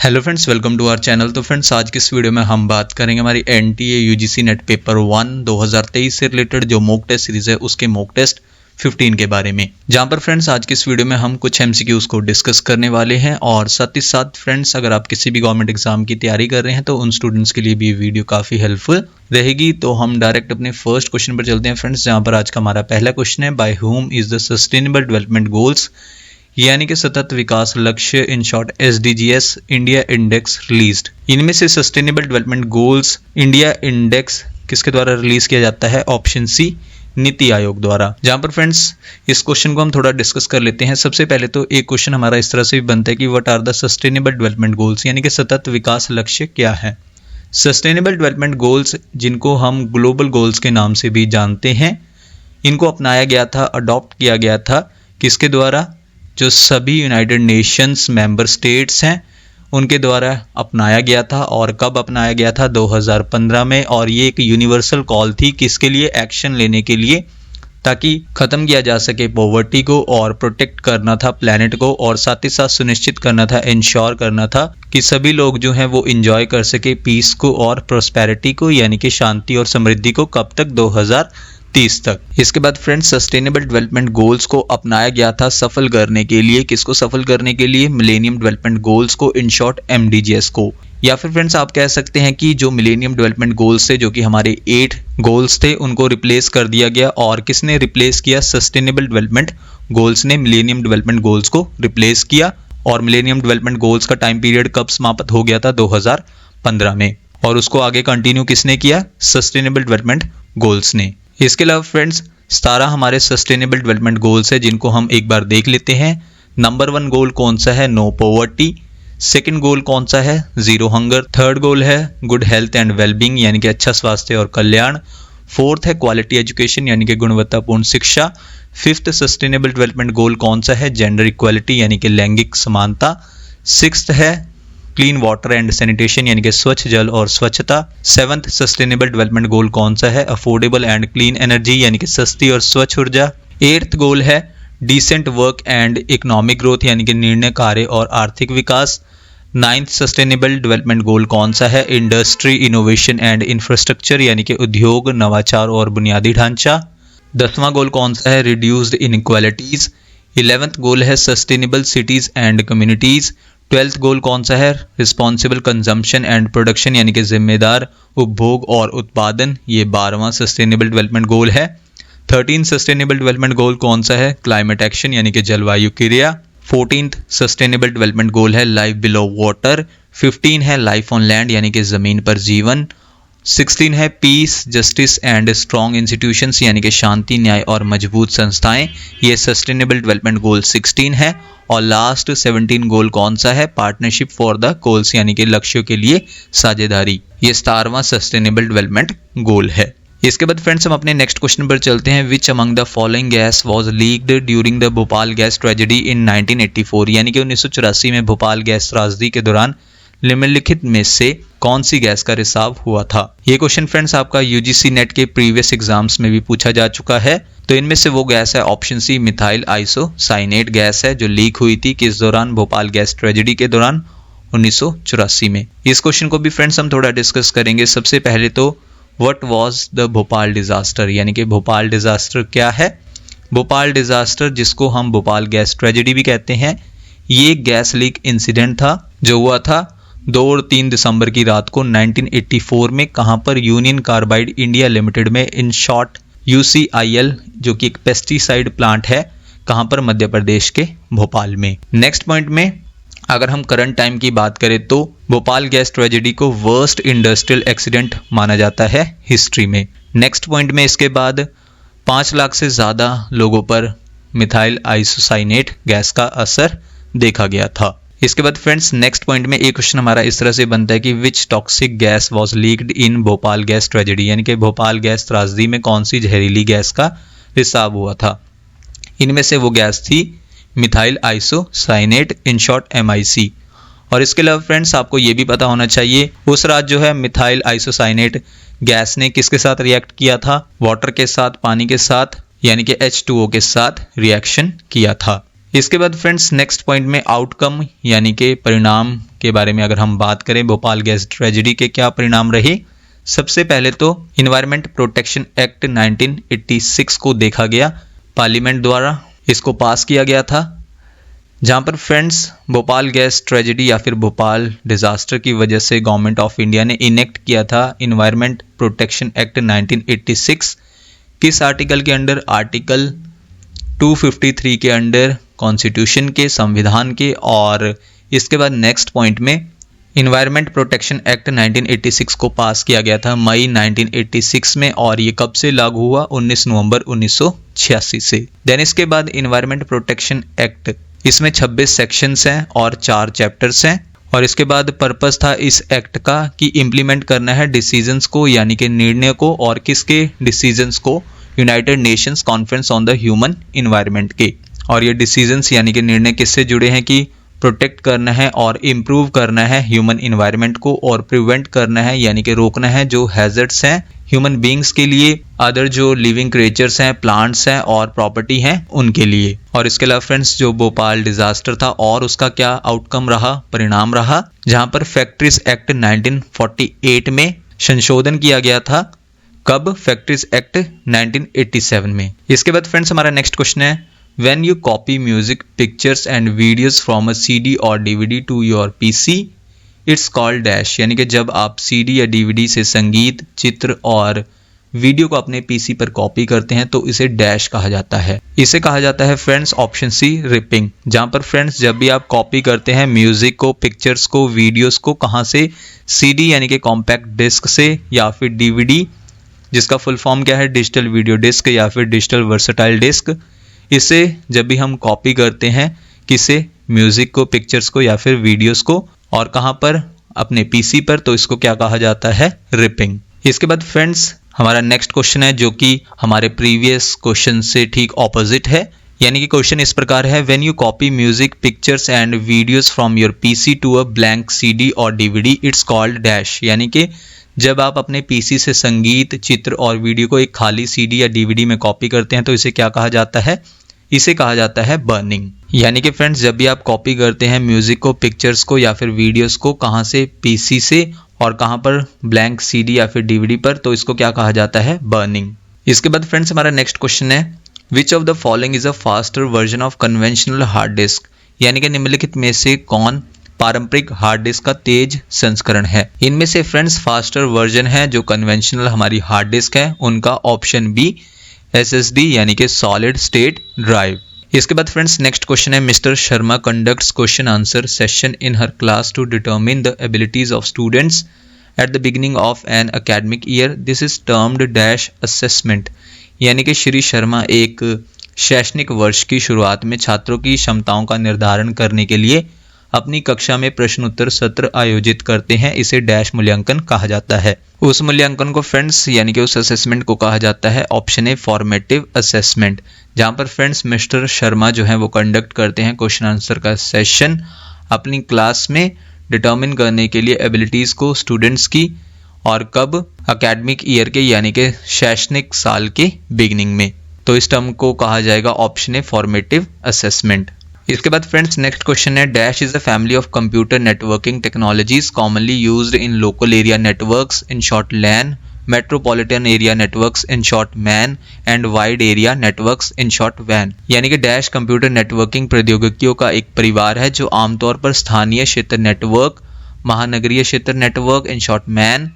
Hello friends, welcome to our channel. तो friends, आज की इस वीडियो में हम बात करेंगे हमारी एनटीए यूजीसी नेट पेपर 1 2023 से रिलेटेड जो मॉक टेस्ट सीरीज है उसके मॉक टेस्ट 15 के बारे में, जहां पर फ्रेंड्स आज की इस वीडियो में हम कुछ एमसीक्यूज को डिस्कस करने वाले हैं। और साथ ही साथ फ्रेंड्स, अगर आप किसी भी गवर्नमेंट एग्जाम की तैयारी कर रहे हैं तो उन स्टूडेंट्स के लिए भी ये वीडियो काफी हेल्पफुल रहेगी। तो हम डायरेक्ट अपने फर्स्ट क्वेश्चन पर चलते हैं फ्रेंड्स, जहां पर आज का हमारा पहला क्वेश्चन है, by whom is the sustainable development goals यानी कि सतत विकास लक्ष्य in short SDGs India index released. इनमें से sustainable development goals India index किसके द्वारा रिलीज किया जाता है? ऑप्शन सी, नीति आयोग द्वारा। जहां पर फ्रेंड्स इस क्वेश्चन को हम थोड़ा डिस्कस कर लेते हैं। सबसे पहले तो एक क्वेश्चन हमारा इस तरह से भी बनता है कि what are the sustainable development goals यानी कि सतत विकास लक्ष्य क्या है? सस्टेनेबल डेवलपमेंट गोल्स, जिनको हम ग्लोबल गोल्स के नाम से भी जानते हैं, इनको अपनाया गया था, अडॉप्ट किया गया था किसके द्वारा? जो सभी यूनाइटेड नेशंस मेंबर स्टेट्स हैं उनके द्वारा अपनाया गया था। और कब अपनाया गया था? 2015 में। और ये एक यूनिवर्सल कॉल थी किसके लिए? एक्शन लेने के लिए, ताकि खत्म किया जा सके पॉवर्टी को और प्रोटेक्ट करना था प्लैनेट को, और साथ ही साथ सुनिश्चित करना था, इंश्योर करना था कि सभी लोग जो हैं वो इंजॉय कर सके पीस को और प्रोस्पेरिटी को, यानी कि शांति और समृद्धि को। कब तक? 2030 तक। इसके बाद फ्रेंड्स, सस्टेनेबल डेवलपमेंट गोल्स को अपनाया गया था सफल करने के लिए। किसको सफल करने के लिए? मिलेनियम डेवलपमेंट गोल्स को, इन शॉर्ट MDGs को। या फिर फ्रेंड्स आप कह सकते हैं कि जो मिलेनियम डेवलपमेंट गोल्स थे, जो कि हमारे 8 गोल्स थे, उनको रिप्लेस कर दिया गया। और किसने रिप्लेस किया? सस्टेनेबल डेवलपमेंट गोल्स ने मिलेनियम डेवलपमेंट गोल्स को रिप्लेस किया। और मिलेनियम डेवलपमेंट गोल्स का टाइम पीरियड कब समाप्त हो गया था? 2015 में। और उसको आगे कंटिन्यू किसने किया? सस्टेनेबल डेवलपमेंट गोल्स ने। इसके अलावा फ्रेंड्स 17 हमारे सस्टेनेबल डेवलपमेंट गोल्स है, जिनको हम एक बार देख लेते हैं। नंबर 1 गोल कौन सा है? No poverty. सेकंड गोल कौन सा है? Zero hunger. थर्ड गोल है गुड हेल्थ एंड वेलबींग यानी कि अच्छा स्वास्थ्य और कल्याण। फोर्थ है क्वालिटी एजुकेशन यानी कि गुणवत्तापूर्ण शिक्षा। फिफ्थ सस्टेनेबल डेवलपमेंट गोल कौन सा है? जेंडर इक्वालिटी यानी कि लैंगिक समानता। सिक्स्थ है क्लीन वाटर एंड सैनिटेशन यानी कि स्वच्छ जल और स्वच्छता। सेवंथ सस्टेनेबल डेवलपमेंट गोल कौन सा है? अफोर्डेबल एंड क्लीन एनर्जी यानी कि सस्ती और स्वच्छ ऊर्जा। एट्थ गोल है decent work and economic growth यानी कि निर्णय कार्य और आर्थिक विकास। नाइन्थ सस्टेनेबल डेवलपमेंट गोल कौन सा है? इंडस्ट्री इनोवेशन एंड इंफ्रास्ट्रक्चर यानी कि उद्योग, नवाचार और बुनियादी ढांचा। 10वां गोल कौन सा है? Reduced inequalities. 11th गोल है sustainable cities and communities. 12th गोल कौन सा है? रिस्पॉन्सिबल कंजम्पशन एंड प्रोडक्शन यानी कि जिम्मेदार उपभोग और उत्पादन। ये 12वां सस्टेनेबल डेवलपमेंट गोल है। 13th सस्टेनेबल डेवलपमेंट गोल कौन सा है? क्लाइमेट एक्शन यानी कि जलवायु क्रिया। 14th सस्टेनेबल डेवलपमेंट गोल है लाइफ बिलो वाटर। 15 है लाइफ ऑन लैंड यानी कि जमीन पर जीवन। 16 है peace, justice and strong institutions यानी कि शांति, न्याय और मजबूत संस्थाएं। ये सस्टेनेबल डेवलपमेंट गोल 16 है। और लास्ट 17 गोल कौन सा है? पार्टनरशिप फॉर द गोल्स यानी कि लक्ष्यों के लिए साझेदारी। ये 17वां सस्टेनेबल डेवलपमेंट गोल है। इसके बाद फ्रेंड्स हम अपने नेक्स्ट क्वेश्चन पर चलते हैं। Which among the following gas was leaked during the Bhopal gas tragedy in 1984 यानी कि 1984 में भोपाल गैस त्रासदी के दौरान निम्नलिखित में से कौन सी गैस का रिसाव हुआ था? ये क्वेश्चन फ्रेंड्स आपका यूजीसी नेट के प्रीवियस एग्जाम्स में भी पूछा जा चुका है। तो इनमें से वो गैस है option C, methyl isocyanate gas है, जो लीक हुई थी किस दौरान? भोपाल गैस ट्रेजेडी के दौरान 1984 में। इस क्वेश्चन को भी फ्रेंड्स हम थोड़ा डिस्कस करेंगे। सबसे पहले तो what was the Bhopal disaster यानी कि भोपाल डिजास्टर क्या है? भोपाल डिजास्टर, जिसको हम भोपाल गैस ट्रेजेडी भी कहते हैं, ये गैस लीक इंसिडेंट था जो हुआ था 2 और 3 दिसंबर की रात को 1984 में। कहां पर? यूनियन कार्बाइड इंडिया लिमिटेड में, इन शॉर्ट UCIL, जो कि एक पेस्टिसाइड प्लांट है। कहां पर? मध्य प्रदेश के भोपाल में। नेक्स्ट पॉइंट में अगर हम करंट टाइम की बात करें तो भोपाल गैस ट्रेजेडी को वर्स्ट इंडस्ट्रियल एक्सीडेंट माना जाता है हिस्ट्री में। नेक्स्ट पॉइंट में इसके बाद 5 लाख से ज्यादा लोगों पर मिथाइल आइसोसाइनेट गैस का असर देखा गया था। इसके बाद फ्रेंड्स नेक्स्ट पॉइंट में एक क्वेश्चन हमारा इस तरह से बनता है कि which toxic gas was leaked in Bhopal gas tragedy यानी कि भोपाल गैस त्रासदी में कौन सी जहरीली गैस का रिसाव हुआ था? इनमें से वो गैस थी methyl isocyanate, in short MIC। और इसके अलावा फ्रेंड्स आपको ये भी पता होना चाहिए उस रात जो है मिथाइल आइसोसाइनेट गैस ने किसके साथ रिएक्ट किया था? वाटर के साथ, पानी के साथ, यानी कि H2O के साथ रिएक्शन किया था। इसके बाद फ्रेंड्स नेक्स्ट पॉइंट में आउटकम यानी कि परिणाम के बारे में अगर हम बात करें, भोपाल गैस ट्रेजेडी के क्या परिणाम रहे। सबसे पहले तो इन्वायरमेंट प्रोटेक्शन एक्ट 1986 को देखा गया, पार्लियामेंट द्वारा इसको पास किया गया था, जहां पर फ्रेंड्स भोपाल गैस ट्रेजेडी या फिर भोपाल डिजास्टर की वजह से गवर्नमेंट ऑफ इंडिया ने इनेक्ट किया था इन्वायरमेंट प्रोटेक्शन एक्ट 1986। किस आर्टिकल के अंडर? आर्टिकल 253 के अंडर कॉन्स्टिट्यूशन के, संविधान के। और इसके बाद नेक्स्ट पॉइंट में इन्वायरमेंट प्रोटेक्शन एक्ट 1986 को पास किया गया था मई 1986 में, और ये कब से लागू हुआ? 19 नवंबर 1986 से। देन इसके बाद इन्वायरमेंट प्रोटेक्शन एक्ट, इसमें 26 सेक्शंस हैं और 4 चैप्टर्स हैं। और इसके बाद पर्पस था इस एक्ट का कि इम्प्लीमेंट करना है डिसीजंस को यानी कि निर्णय को, और किसके डिसीजंस को? United Nations conference on the human environment के। और ये डिसीजंस यानी कि निर्णय किससे जुड़े हैं कि प्रोटेक्ट करना है और इम्प्रूव करना है ह्यूमन इन्वायरमेंट को, और प्रिवेंट करना है यानी कि रोकना है जो हैजर्ड्स हैं ह्यूमन बीइंग्स के लिए, अदर जो लिविंग क्रिएचर्स हैं, प्लांट्स हैं और प्रॉपर्टी हैं उनके लिए। और इसके अलावा फ्रेंड्स जो भोपाल डिजास्टर था और उसका क्या आउटकम रहा, परिणाम रहा, जहां पर फैक्ट्रीज एक्ट 1948 में संशोधन किया गया था। कब? फैक्ट्रीज एक्ट 1987 में। इसके बाद फ्रेंड्स हमारा नेक्स्ट क्वेश्चन है, When you copy music, pictures and videos from a CD or DVD to your PC, it's called dash। यानी कि जब आप CD या DVD से संगीत, चित्र और वीडियो को अपने PC पर कॉपी करते हैं तो इसे डैश कहा जाता है। इसे कहा जाता है फ्रेंड्स ऑप्शन सी रिपिंग। जहां पर फ्रेंड्स जब भी आप कॉपी करते हैं म्यूजिक को, पिक्चर्स को, वीडियोस को, कहां से? CD यानी कि कॉम्पैक्ट डिस्क से, या फिर DVD जिसका फुल फॉर्म क्या है? डिजिटल वीडियो डिस्क या फिर डिजिटल वर्सेटाइल डिस्क। इसे जब भी हम कॉपी करते हैं किसे? म्यूजिक को, पिक्चर्स को या फिर वीडियोस को, और कहां पर? अपने पीसी पर, तो इसको क्या कहा जाता है? रिपिंग। इसके बाद फ्रेंड्स हमारा नेक्स्ट क्वेश्चन है जो कि हमारे प्रीवियस क्वेश्चन से ठीक ऑपोजिट है। यानी कि क्वेश्चन इस प्रकार है, when you copy music, pictures and videos from your PC to a blank CD or DVD, it's called dash. यानी कि जब आप अपने पीसी से संगीत, चित्र और वीडियो को एक खाली सीडी या डीवीडी में कॉपी करते हैं तो इसे क्या कहा जाता है? इसे कहा जाता है बर्निंग। यानी कि फ्रेंड्स जब भी आप कॉपी करते हैं म्यूजिक को, पिक्चर्स को या फिर वीडियोस को, कहां से? पीसी से, और कहां पर? ब्लैंक सीडी या फिर डीवीडी पर, तो इसको क्या कहा जाता है? बर्निंग। इसके बाद फ्रेंड्स हमारा नेक्स्ट क्वेश्चन है, which of the following is a faster version of conventional hard disk. यानी कि निम्नलिखित में से कौन पारंपरिक हार्ड डिस्क का तेज संस्करण है? इनमें से फ्रेंड्स फास्टर वर्जन है जो कन्वेंशनल हमारी हार्ड डिस्क है, उनका ऑप्शन बी SSD यानी कि सॉलिड स्टेट ड्राइव। इसके बाद फ्रेंड्स नेक्स्ट क्वेश्चन है, mister Sharma conducts question answer session in her class to determine the abilities of students at the beginning of an academic year, this is termed dash assessment. यानी कि श्री शर्मा एक शैक्षणिक वर्ष की शुरुआत में छात्रों की क्षमताओं का निर्धारण करने के लिए अपनी कक्षा में प्रश्नोत्तर सत्र आयोजित करते हैं, इसे डैश मूल्यांकन कहा जाता है। उस मूल्यांकन को फ्रेंड्स यानी कि उस असेसमेंट को कहा जाता है ऑप्शन ए फॉर्मेटिव असेसमेंट। जहां पर फ्रेंड्स मिस्टर शर्मा जो है वो कंडक्ट करते हैं क्वेश्चन आंसर का सेशन अपनी क्लास में डिटर्मिन करने के लिए एबिलिटीज को स्टूडेंट्स की, और कब? एकेडमिक ईयर के यानी कि शैक्षणिक साल के बिगिनिंग में। तो इस टर्म को कहा जाएगा ऑप्शन ए फॉर्मेटिव असेसमेंट। इसके बाद फ्रेंड्स नेक्स्ट क्वेश्चन है, dash is a family of computer networking technologies commonly used in local area networks, in short LAN, metropolitan area networks, in short MAN, and wide area networks, in short वैन। यानी कि dash computer networking प्रौद्योगिकियों का एक परिवार है जो आमतौर पर स्थानीय क्षेत्र नेटवर्क, महानगरीय क्षेत्र नेटवर्क, इन शॉर्ट मैन,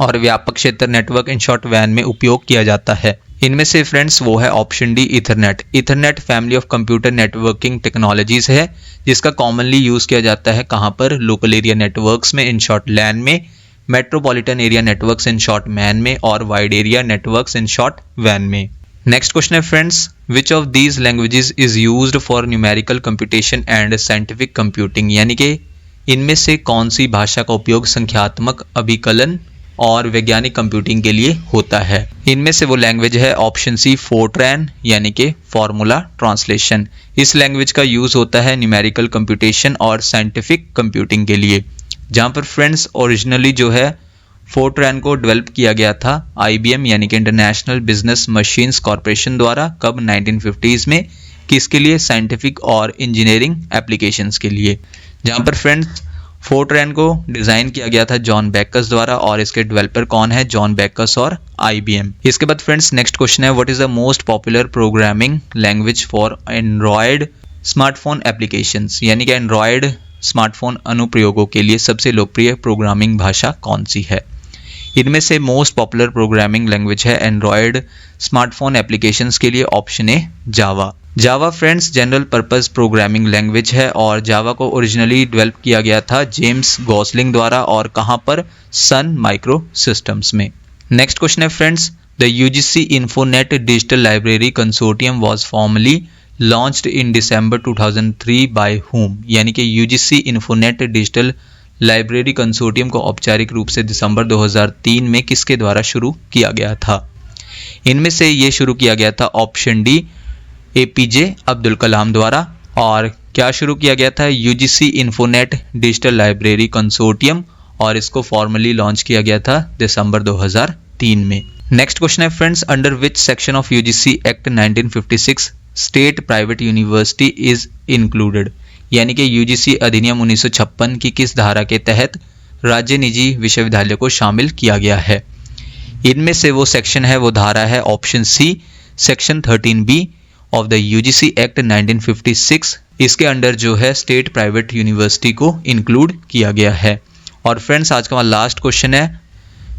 और व्यापक क्षेत्र नेटवर्क, इन शॉर्ट वैन में उपयोग किया जाता है। इनमें से फ्रेंड्स वो है option D Ethernet. Ethernet family of computer networking technologies है जिसका कॉमनली यूज किया जाता है कहां पर? लोकल एरिया नेटवर्क्स में, इन शॉर्ट लैन में, metropolitan area networks in short MAN में, और wide area networks in short वैन में। नेक्स्ट क्वेश्चन है friends, which of these languages is used for numerical computation and scientific computing. यानी कि इनमें से कौन सी भाषा का उपयोग संख्यात्मक अभिकलन और वैज्ञानिक कंप्यूटिंग के लिए होता है? इनमें से वो लैंग्वेज है ऑप्शन सी फोर्ट्रैन यानी कि फॉर्मूला ट्रांसलेशन। इस लैंग्वेज का यूज होता है न्यूमेरिकल कंप्यूटेशन और साइंटिफिक कंप्यूटिंग के लिए। जहां पर फ्रेंड्स ओरिजिनली जो है फोर्ट्रैन को डेवलप किया गया था IBM यानी कि इंटरनेशनल बिजनेस मशीन्स कॉरपोरेशन द्वारा। कब? 1950s में। किसके लिए? साइंटिफिक और इंजीनियरिंग एप्लीकेशंस के लिए। जहाँ पर फ्रेंड्स फोर्ट्रैन को डिजाइन किया गया था जॉन बेकस द्वारा और इसके डेवलपर कौन है? जॉन बेकस और IBM। इसके बाद फ्रेंड्स नेक्स्ट क्वेश्चन है, what is the most popular programming language for Android smartphone applications, यानी कि एंड्रॉयड स्मार्टफोन अनुप्रयोगों के लिए सबसे लोकप्रिय प्रोग्रामिंग भाषा कौन सी है? इनमें से मोस्ट पॉपुलर प्रोग्रामिंग लैंग्वेज है एंड्रॉयड स्मार्टफोन एप्लीकेशंस के लिए option A Java. Java friends general purpose programming language है और जावा को ओरिजिनली डेवलप किया गया था जेम्स गॉसलिंग द्वारा और कहां पर? सन माइक्रो सिस्टम्स में। नेक्स्ट क्वेश्चन है friends, the UGC Infonet digital library consortium was formally launched in December 2003 by whom, यानी कि UGC Infonet digital library consortium को औपचारिक रूप से दिसंबर 2003 में किसके द्वारा शुरू किया गया था? इनमें से ये शुरू किया गया था option D APJ Abdul Kalam द्वारा। और क्या शुरू किया गया था? UGC Infonet digital library consortium, और इसको फॉर्मली लॉन्च किया गया था दिसंबर 2003 में। नेक्स्ट क्वेश्चन है friends, under which section of UGC act 1956 state private university is included, यानी कि यूजीसी अधिनियम 1956 की किस धारा के तहत राज्य निजी विश्वविद्यालय को शामिल किया गया है? इनमें से वो सेक्शन है, वो धारा है option C section 13B of the UGC act 1956। इसके अंडर जो है स्टेट प्राइवेट यूनिवर्सिटी को इंक्लूड किया गया है। और फ्रेंड्स आज का लास्ट क्वेश्चन है,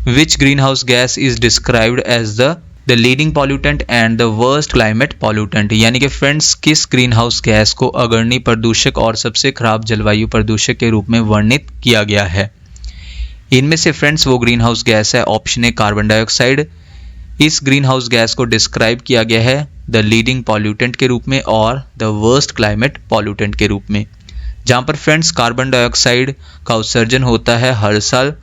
which greenhouse gas is described as the leading pollutant and the worst climate pollutant, यानी कि फ्रेंड्स किस ग्रीन हाउस गैस को अग्रणी प्रदूषक और सबसे खराब जलवायु प्रदूषक के रूप में वर्णित किया गया है? इनमें से फ्रेंड्स वो ग्रीन हाउस गैस है ऑप्शन ए कार्बन डाइऑक्साइड। इस ग्रीन हाउस गैस को डिस्क्राइब किया गया है द लीडिंग पॉल्यूटेंट के रूप में और द वर्स्ट क्लाइमेट पॉल्यूटेंट के रूप में। जहाँ पर फ्रेंड्स कार्बन डाइऑक्साइड का उत्सर्जन होता है हर साल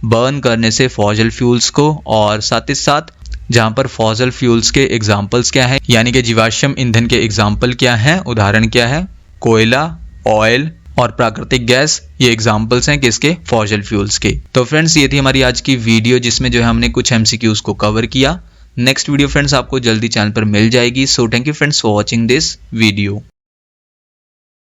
बर्न करने से फॉसिल फ्यूल्स को, और साथ ही साथ जहाँ पर फॉसिल फ्यूल्स के एग्जाम्पल्स क्या हैं, यानी कि जीवाश्म ईंधन के एग्जाम्पल क्या हैं, उदाहरण क्या है? कोयला, ऑयल और प्राकृतिक गैस, ये एग्जाम्पल्स हैं किसके? फॉसिल फ्यूल्स के। तो फ्रेंड्स ये थी हमारी आज की वीडियो जिसमें जो है हमने कुछ MCQs को कवर किया। नेक्स्ट वीडियो फ्रेंड्स आपको जल्दी चैनल पर मिल जाएगी। So thank you friends for watching this video.